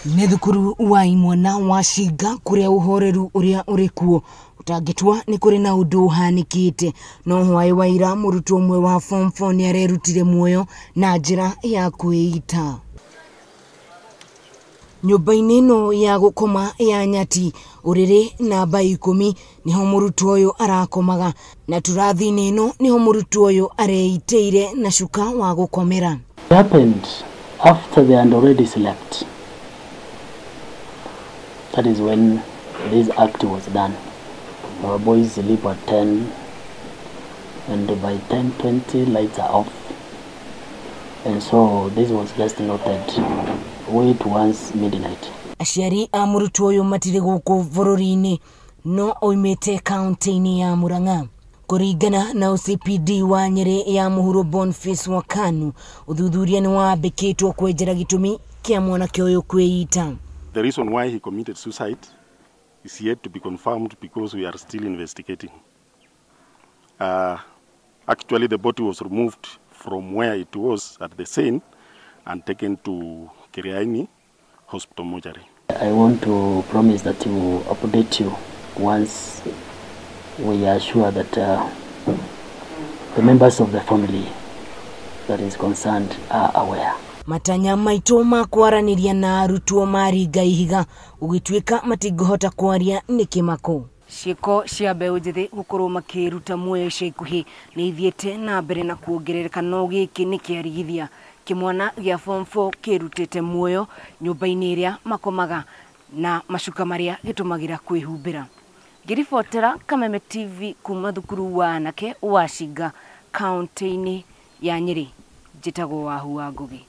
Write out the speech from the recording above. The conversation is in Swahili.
Nĩ thukuru wa imwana wa Chinga kuria uhoreru uria uri kuo utangĩtua nĩ kũrĩ na ũndũ ũhanĩkĩte, no hwaĩ wa ira mũrutwo ũmwe wa form 4 nĩ arerutire muoyo na njĩra ya kwiita. Nyũmba-inĩ ĩno ya gũkoma ya Nyati ũrĩrĩ namba 10 niho mũrutwo ũyũ arakomaga, na turathi-inĩ ĩno niho mũrutwo ũyũ areitĩire na cuka wa gũkomera. It happened after they had already slept. That is when this act was done. Our boys sleep at 10, and by 10:20 lights are off. And so this was just noted. Wait once midnight. Aciari a mũrutwo ũyũ matirĩ gũkũ bũrũri-inĩ, no oimĩte kaunti-inĩ ya Murang'a. Kũringana na OCPD wa Nyeri ya mũhuro Boniface wa Kanu, ũthuthuria nĩ wambĩkĩtwo kwenjera gĩtũmi kĩa mwanake ũyũ kwĩita. The reason why he committed suicide is yet to be confirmed because we are still investigating. Actually, the body was removed from where it was at the scene and taken to Kiriaini Hospital mortuary. I want to promise that we will update you once we are sure that the members of the family that is concerned are aware. Matanya maitũ ma kwaranĩria na arutwo maringa ihiga ũgĩtuĩka matingĩhota kwaria nĩ kĩmako. Ciĩko cia mbeũ njĩthĩ gũkorwo makĩruta muoyo ica ikuhĩ nĩ ithiĩte na mbere na kuongerereka, no gĩkĩ nĩ kĩarigithia kĩmwana gĩa form 4 kĩrutĩte muoyo nyũmba-inĩ ĩrĩa makomaga na macuka marĩa gĩtũmagĩra kwĩhumbĩra. Ngĩribotera Kameme TV kuma thukuru wa anake wa Chinga kaunti-inĩ ya Nyeri, njĩtagwo Wahu wa Ngugi.